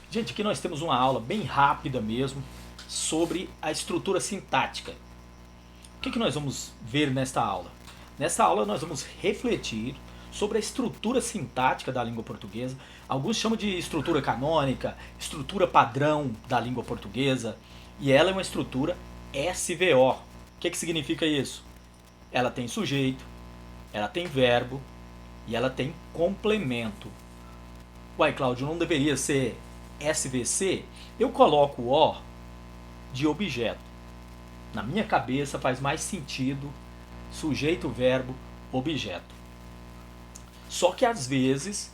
Gente, aqui nós temos uma aula bem rápida mesmo sobre a estrutura sintática. O que nós vamos ver nesta aula? Nesta aula nós vamos refletir sobre a estrutura sintática da língua portuguesa. Alguns chamam de estrutura canônica, estrutura padrão da língua portuguesa, e ela é uma estrutura SVO. O que significa isso? Ela tem sujeito, ela tem verbo e ela tem complemento. Uai, Cláudio, não deveria ser SVC? Eu coloco o O de objeto. Na minha cabeça faz mais sentido sujeito, verbo, objeto. Só que às vezes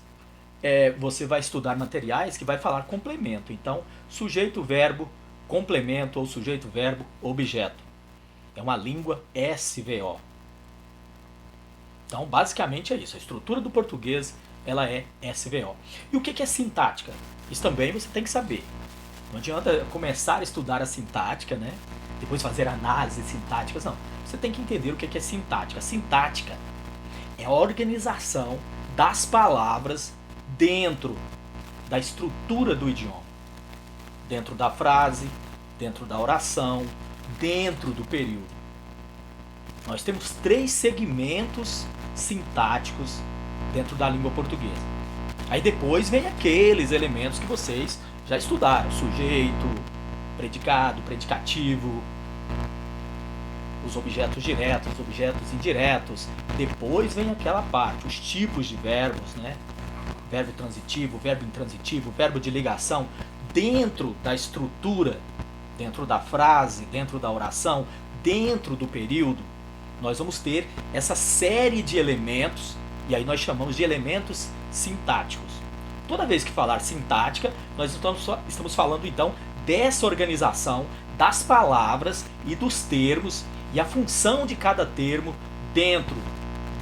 você vai estudar materiais que vai falar complemento. Então, sujeito, verbo, complemento ou sujeito, verbo, objeto. É uma língua SVO. Então, basicamente é isso. A estrutura do português ela é SVO. E o que é sintática? Isso também você tem que saber. Não adianta começar a estudar a sintática, né? Depois fazer análises sintáticas, não. Você tem que entender o que é sintática. Sintática é a organização das palavras dentro da estrutura do idioma. Dentro da frase, dentro da oração, dentro do período. Nós temos 3 segmentos sintáticos dentro da língua portuguesa. Aí depois vem aqueles elementos que vocês já estudaram. Sujeito, predicado, predicativo, os objetos diretos, os objetos indiretos. Depois vem aquela parte, os tipos de verbos, né? Verbo transitivo, verbo intransitivo, verbo de ligação. Dentro da estrutura, dentro da frase, dentro da oração, dentro do período, nós vamos ter essa série de elementos, e aí nós chamamos de elementos sintáticos. Toda vez que falar sintática, nós estamos falando então dessa organização das palavras e dos termos e a função de cada termo dentro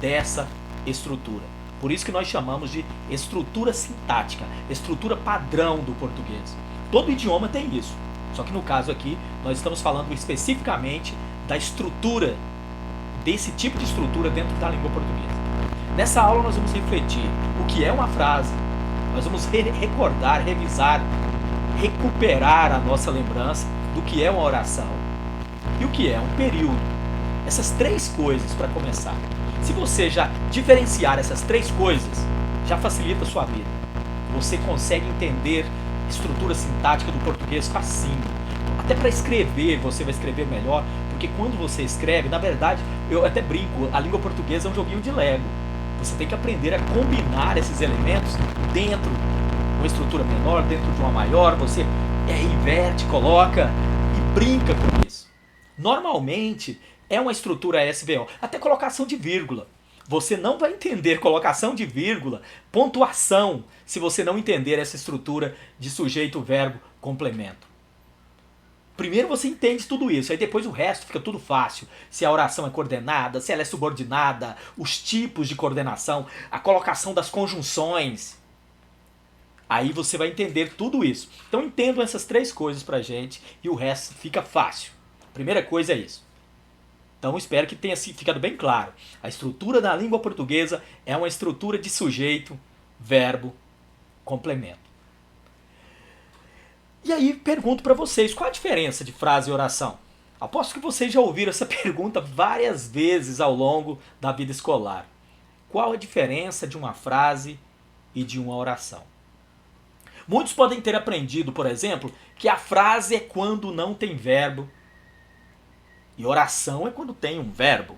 dessa estrutura. Por isso que nós chamamos de estrutura sintática, estrutura padrão do português. Todo idioma tem isso. Só que no caso aqui, nós estamos falando especificamente da estrutura, desse tipo de estrutura dentro da língua portuguesa. Nessa aula nós vamos refletir o que é uma frase, nós vamos recordar, revisar, recuperar a nossa lembrança do que é uma oração e o que é um período. Essas 3 coisas para começar. Se você já diferenciar essas 3 coisas, já facilita a sua vida. Você consegue entender a estrutura sintática do português facinho. Até para escrever, você vai escrever melhor, porque quando você escreve, na verdade, eu até brinco, a língua portuguesa é um joguinho de Lego. Você tem que aprender a combinar esses elementos dentro de uma estrutura menor, dentro de uma maior, você inverte, coloca e brinca com isso. Normalmente é uma estrutura SVO, até colocação de vírgula. Você não vai entender colocação de vírgula, pontuação, se você não entender essa estrutura de sujeito, verbo, complemento. Primeiro você entende tudo isso, aí depois o resto fica tudo fácil. Se a oração é coordenada, se ela é subordinada, os tipos de coordenação, a colocação das conjunções. Aí você vai entender tudo isso. Então entendam essas 3 coisas pra gente e o resto fica fácil. Primeira coisa é isso. Então espero que tenha ficado bem claro. A estrutura da língua portuguesa é uma estrutura de sujeito, verbo, complemento. E aí pergunto para vocês, qual a diferença de frase e oração? Aposto que vocês já ouviram essa pergunta várias vezes ao longo da vida escolar. Qual a diferença de uma frase e de uma oração? Muitos podem ter aprendido, por exemplo, que a frase é quando não tem verbo e oração é quando tem um verbo.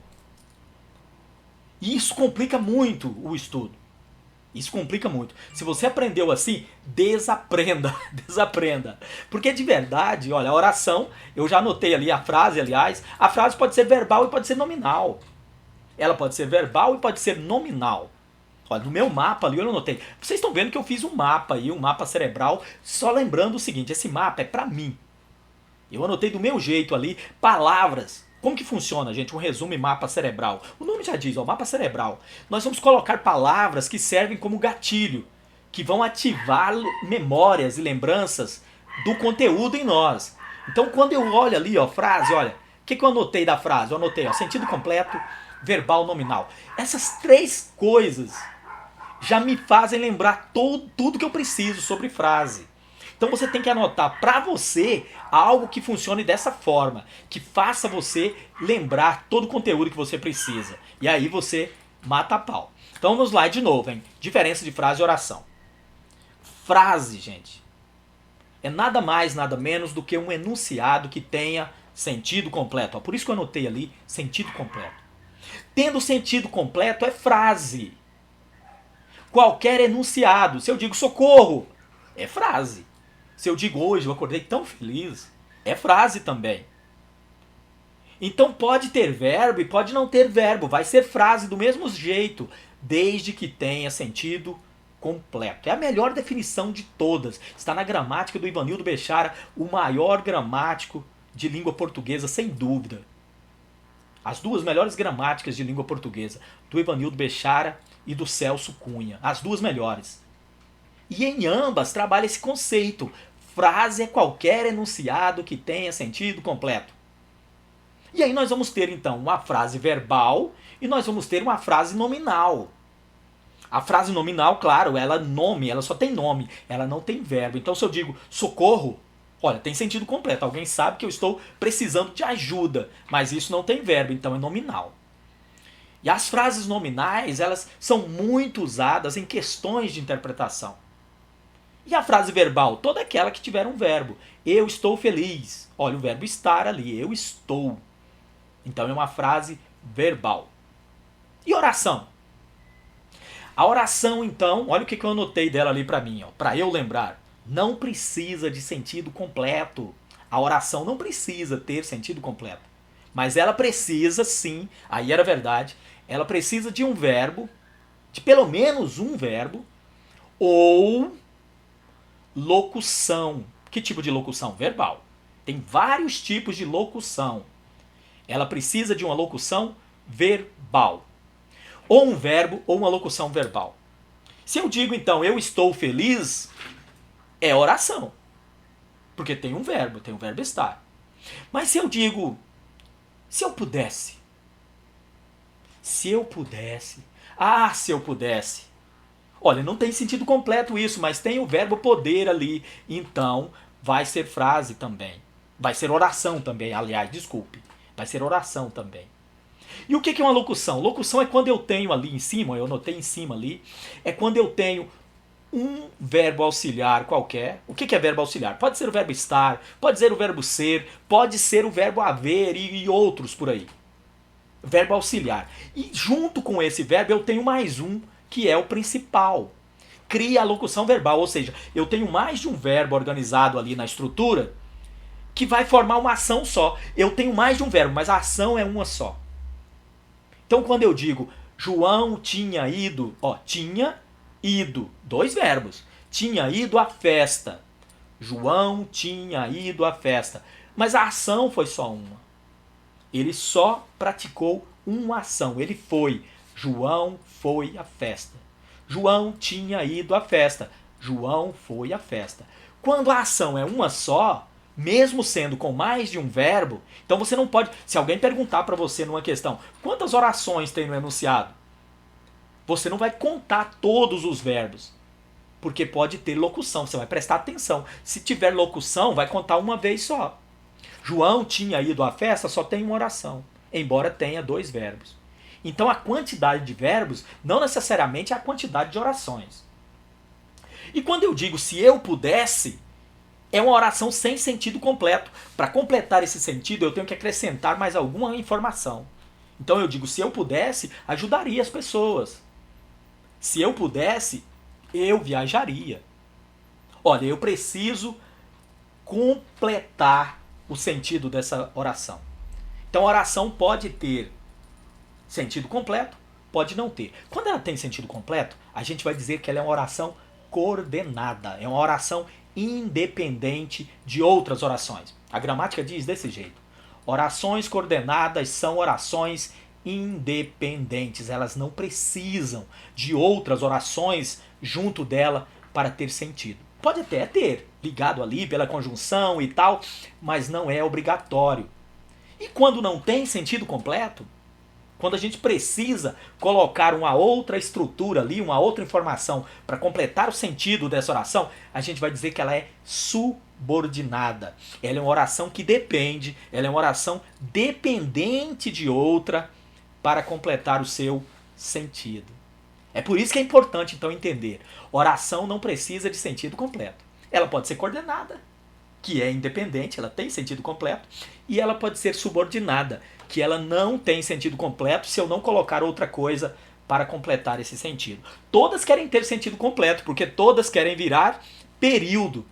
E isso complica muito o estudo. Isso complica muito. Se você aprendeu assim, desaprenda, desaprenda. Porque de verdade, olha, a oração, eu já anotei ali a frase, aliás, a frase pode ser verbal e pode ser nominal. Ela pode ser verbal e pode ser nominal. Olha, no meu mapa ali eu anotei. Vocês estão vendo que eu fiz um mapa aí, um mapa cerebral, só lembrando o seguinte, esse mapa é pra mim. Eu anotei do meu jeito ali, palavras. Como que funciona, gente, um resumo e mapa cerebral? O nome já diz, ó, mapa cerebral. Nós vamos colocar palavras que servem como gatilho, que vão ativar memórias e lembranças do conteúdo em nós. Então, quando eu olho ali, ó, frase, olha, o que eu anotei da frase? Eu anotei, ó, sentido completo, verbal, nominal. Essas 3 coisas já me fazem lembrar tudo que eu preciso sobre frase. Então você tem que anotar para você algo que funcione dessa forma, que faça você lembrar todo o conteúdo que você precisa. E aí você mata a pau. Então vamos lá de novo, hein? Diferença de frase e oração. Frase, gente, é nada mais, nada menos do que um enunciado que tenha sentido completo. Por isso que eu anotei ali, sentido completo. Tendo sentido completo é frase. Qualquer enunciado. Se eu digo socorro, é frase. Se eu digo hoje eu acordei tão feliz, é frase também. Então pode ter verbo e pode não ter verbo. Vai ser frase do mesmo jeito, desde que tenha sentido completo. É a melhor definição de todas. Está na gramática do Ivanildo Bechara, o maior gramático de língua portuguesa, sem dúvida. As duas melhores gramáticas de língua portuguesa, do Ivanildo Bechara e do Celso Cunha. As duas melhores. E em ambas trabalha esse conceito. Frase é qualquer enunciado que tenha sentido completo. E aí nós vamos ter então uma frase verbal e nós vamos ter uma frase nominal. A frase nominal, claro, ela só tem nome, ela não tem verbo. Então se eu digo socorro, olha, tem sentido completo. Alguém sabe que eu estou precisando de ajuda, mas isso não tem verbo, então é nominal. E as frases nominais, elas são muito usadas em questões de interpretação. E a frase verbal? Toda aquela que tiver um verbo. Eu estou feliz. Olha o verbo estar ali, eu estou. Então é uma frase verbal. E oração? A oração, então, olha o que eu anotei dela ali para mim, para eu lembrar. Não precisa de sentido completo. A oração não precisa ter sentido completo. Mas ela precisa, sim, aí era verdade, ela precisa de um verbo, de pelo menos um verbo, ou locução. Que tipo de locução? Verbal. Tem vários tipos de locução. Ela precisa de uma locução verbal. Ou um verbo ou uma locução verbal. Se eu digo então eu estou feliz, é oração. Porque tem um verbo estar. Mas se eu digo se eu pudesse. Se eu pudesse. Ah, se eu pudesse. Olha, não tem sentido completo isso, mas tem o verbo poder ali. Então, vai ser frase também. Vai ser oração também, aliás, desculpe. Vai ser oração também. E o que é uma locução? Locução é quando eu tenho ali em cima, eu anotei em cima ali, é quando eu tenho um verbo auxiliar qualquer. O que é verbo auxiliar? Pode ser o verbo estar, pode ser o verbo ser, pode ser o verbo haver e outros por aí. Verbo auxiliar. E junto com esse verbo eu tenho mais um, que é o principal. Cria a locução verbal, ou seja, eu tenho mais de um verbo organizado ali na estrutura que vai formar uma ação só. Eu tenho mais de um verbo, mas a ação é uma só. Então quando eu digo João tinha ido, tinha ido, dois verbos. Tinha ido à festa. João tinha ido à festa. Mas a ação foi só uma. Ele só praticou uma ação. Ele foi. João foi à festa. João tinha ido à festa. João foi à festa. Quando a ação é uma só, mesmo sendo com mais de um verbo, então você não pode... Se alguém perguntar para você numa questão, quantas orações tem no enunciado? Você não vai contar todos os verbos. Porque pode ter locução, você vai prestar atenção. Se tiver locução, vai contar uma vez só. João tinha ido à festa, só tem uma oração, embora tenha dois verbos. Então a quantidade de verbos não necessariamente é a quantidade de orações. E quando eu digo se eu pudesse, é uma oração sem sentido completo. Para completar esse sentido, eu tenho que acrescentar mais alguma informação. Então eu digo se eu pudesse, ajudaria as pessoas. Se eu pudesse, eu viajaria. Olha, eu preciso completar o sentido dessa oração. Então a oração pode ter sentido completo, pode não ter. Quando ela tem sentido completo, a gente vai dizer que ela é uma oração coordenada, é uma oração independente de outras orações. A gramática diz desse jeito. Orações coordenadas são orações independentes, elas não precisam de outras orações junto dela para ter sentido. Pode até ter, ligado ali pela conjunção e tal, mas não é obrigatório. E quando não tem sentido completo, Quando a gente precisa colocar uma outra estrutura ali, uma outra informação para completar o sentido dessa oração, a gente vai dizer que ela é subordinada. Ela é uma oração que depende, ela é uma oração dependente de outra para completar o seu sentido. É por isso que é importante então entender. Oração não precisa de sentido completo. Ela pode ser coordenada, que é independente, ela tem sentido completo, e ela pode ser subordinada, que ela não tem sentido completo se eu não colocar outra coisa para completar esse sentido. Todas querem ter sentido completo, porque todas querem virar período,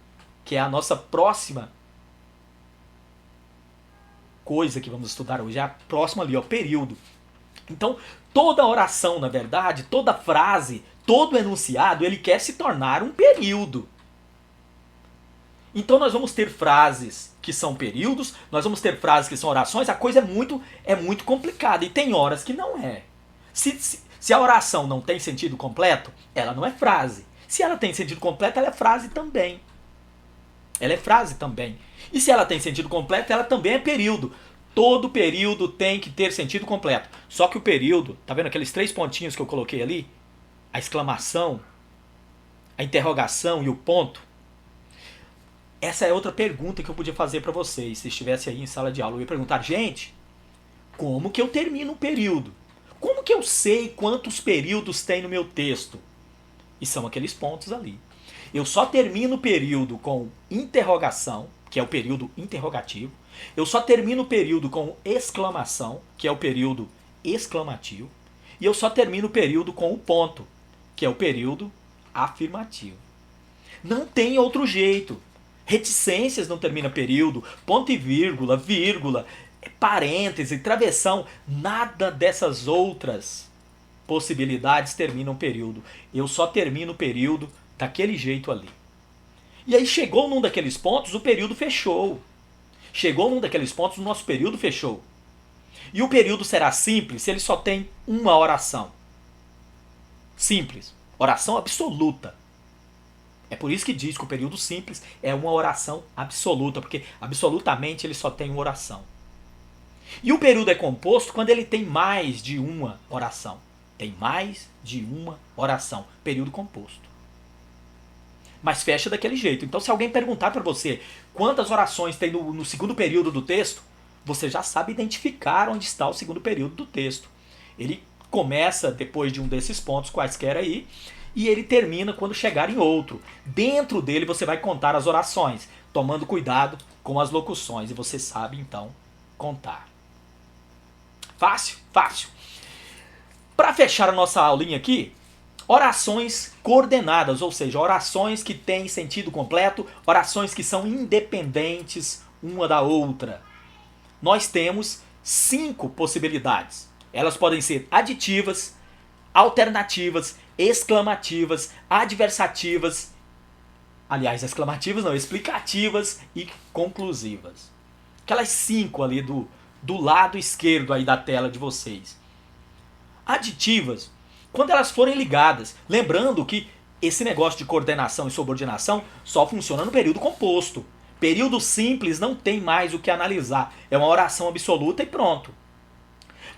que é a nossa próxima coisa que vamos estudar hoje, é a próxima ali, ó, período. Então, toda oração, na verdade, toda frase, todo enunciado, ele quer se tornar um período. Então nós vamos ter frases que são períodos, nós vamos ter frases que são orações, a coisa é muito complicada e tem horas que não é. Se a oração não tem sentido completo, ela não é frase. Se ela tem sentido completo, ela é frase também. Ela é frase também. E se ela tem sentido completo, ela também é período. Todo período tem que ter sentido completo. Só que o período, tá vendo aqueles 3 pontinhos que eu coloquei ali? A exclamação, a interrogação e o ponto. Essa é outra pergunta que eu podia fazer para vocês, se estivesse aí em sala de aula. Eu ia perguntar, gente, como que eu termino um período? Como que eu sei quantos períodos tem no meu texto? E são aqueles pontos ali. Eu só termino o período com interrogação, que é o período interrogativo. Eu só termino o período com exclamação, que é o período exclamativo. E eu só termino o período com o ponto, que é o período afirmativo. Não tem outro jeito. Reticências não termina período, ponto e vírgula, parêntese, travessão, nada dessas outras possibilidades terminam período. Eu só termino o período daquele jeito ali. E aí chegou num daqueles pontos, o período fechou. Chegou num daqueles pontos, o nosso período fechou. E o período será simples se ele só tem uma oração. Simples. Oração absoluta. É por isso que diz que o período simples é uma oração absoluta, porque absolutamente ele só tem uma oração. E o período é composto quando ele tem mais de uma oração. Tem mais de uma oração. Período composto. Mas fecha daquele jeito. Então se alguém perguntar para você quantas orações tem no segundo período do texto, você já sabe identificar onde está o segundo período do texto. Ele começa depois de um desses pontos quaisquer aí, e ele termina quando chegar em outro. Dentro dele você vai contar as orações, tomando cuidado com as locuções, e você sabe então contar. Fácil? Fácil. Para fechar a nossa aulinha aqui, orações coordenadas, ou seja, orações que têm sentido completo, orações que são independentes uma da outra. Nós temos 5 possibilidades. Elas podem ser aditivas, alternativas, exclamativas, adversativas, aliás, exclamativas não, explicativas e conclusivas. Aquelas 5 ali do lado esquerdo aí da tela de vocês. Aditivas, quando elas forem ligadas, lembrando que esse negócio de coordenação e subordinação só funciona no período composto. Período simples não tem mais o que analisar, é uma oração absoluta e pronto.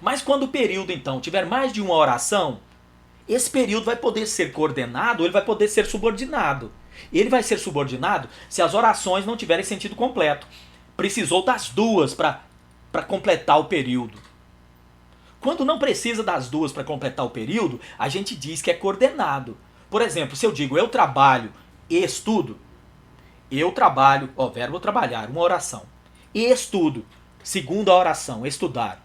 Mas quando o período então tiver mais de uma oração, esse período vai poder ser coordenado ou ele vai poder ser subordinado. Ele vai ser subordinado se as orações não tiverem sentido completo. Precisou das duas para completar o período. Quando não precisa das duas para completar o período, a gente diz que é coordenado. Por exemplo, se eu digo eu trabalho e estudo, eu trabalho, verbo trabalhar, uma oração. E estudo, segunda oração, estudar.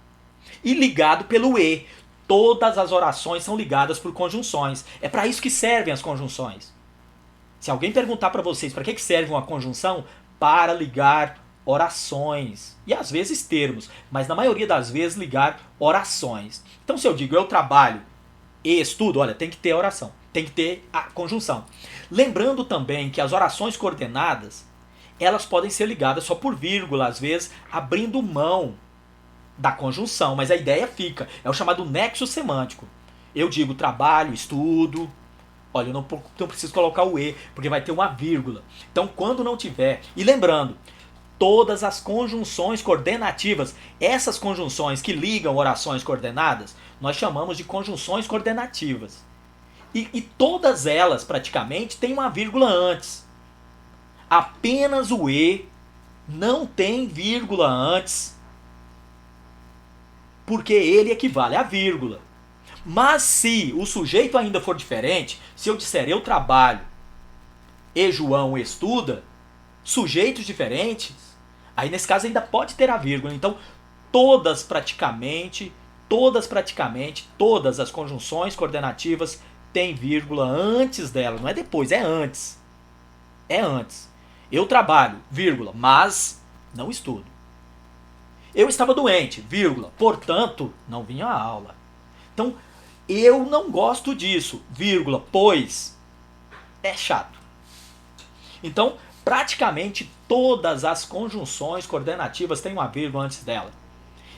E ligado pelo e. Todas as orações são ligadas por conjunções. É para isso que servem as conjunções. Se alguém perguntar para vocês para que serve uma conjunção, para ligar orações. E às vezes termos, mas na maioria das vezes ligar orações. Então se eu digo eu trabalho e estudo, olha, tem que ter a oração. Tem que ter a conjunção. Lembrando também que as orações coordenadas, elas podem ser ligadas só por vírgula, às vezes abrindo mão da conjunção, mas a ideia fica. É o chamado nexo semântico. Eu digo trabalho, estudo. Olha, eu não preciso colocar o e, porque vai ter uma vírgula. Então, quando não tiver... E lembrando, todas as conjunções coordenativas. Essas conjunções que ligam orações coordenadas, nós chamamos de conjunções coordenativas. E todas elas, praticamente, têm uma vírgula antes. Apenas o E não tem vírgula antes, porque ele equivale à vírgula. Mas se o sujeito ainda for diferente, se eu disser eu trabalho e João estuda, sujeitos diferentes, aí nesse caso ainda pode ter a vírgula. Então, todas as conjunções coordenativas têm vírgula antes dela. Não é depois, é antes. É antes. Eu trabalho, vírgula, mas não estudo. Eu estava doente, vírgula, portanto, não vim à aula. Então, eu não gosto disso, vírgula, pois é chato. Então, praticamente todas as conjunções coordenativas têm uma vírgula antes dela.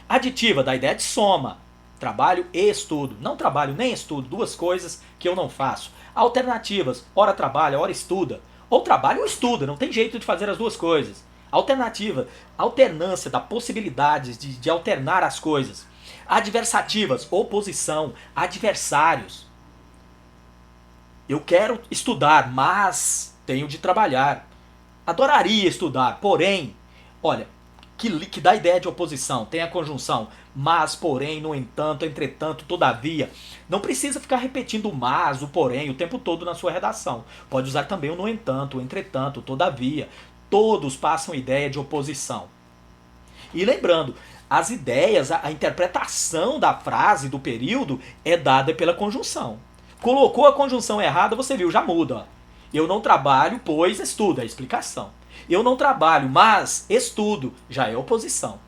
Aditiva dá a ideia de soma. Trabalho e estudo. Não trabalho nem estudo, duas coisas que eu não faço. Alternativas, ora trabalha, ora estuda. Ou trabalha ou estuda, não tem jeito de fazer as duas coisas. Alternativa, alternância da possibilidade de alternar as coisas. Adversativas, oposição, adversários. Eu quero estudar, mas tenho de trabalhar. Adoraria estudar, porém, olha, que dá a ideia de oposição, tem a conjunção, mas, porém, no entanto, entretanto, todavia. Não precisa ficar repetindo o mas, o porém, o tempo todo na sua redação. Pode usar também o no entanto, o entretanto, todavia. Todos passam ideia de oposição. E lembrando, as ideias, a interpretação da frase, do período, é dada pela conjunção. Colocou a conjunção errada, você viu, já muda. Ó. Eu não trabalho, pois estudo, é a explicação. Eu não trabalho, mas estudo, já é oposição.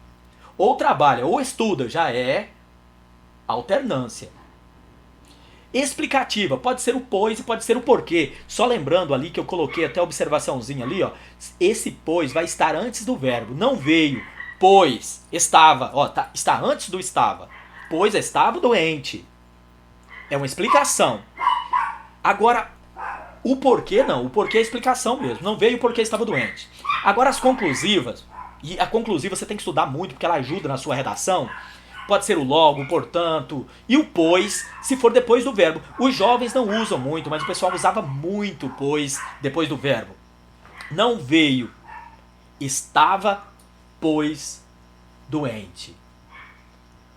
Ou trabalha ou estuda, já é alternância. Explicativa, pode ser o pois e pode ser o porquê. Só lembrando ali que eu coloquei até a observaçãozinha ali, ó. Esse pois vai estar antes do verbo. Não veio, pois estava, ó, está antes do estava. Pois estava doente. É uma explicação. Agora, o porquê não, o porquê é a explicação mesmo. Não veio porque estava doente. Agora as conclusivas, e a conclusiva você tem que estudar muito porque ela ajuda na sua redação. Pode ser o logo, portanto, e o pois, se for depois do verbo. Os jovens não usam muito, mas o pessoal usava muito pois depois do verbo. Não veio, estava, pois, doente.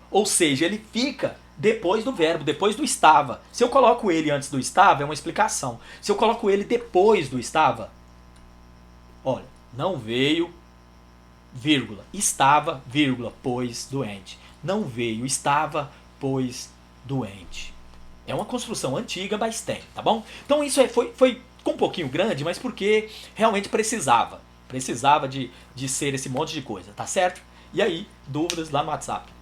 Ou seja, ele fica depois do verbo, depois do estava. Se eu coloco ele antes do estava, é uma explicação. Se eu coloco ele depois do estava, olha, não veio, vírgula, estava, vírgula, pois, doente. Não veio, estava, pois, doente. É uma construção antiga, mas tem, tá bom? Então isso foi um pouquinho grande, mas porque realmente precisava. Precisava de ser esse monte de coisa, tá certo? E aí, dúvidas lá no WhatsApp.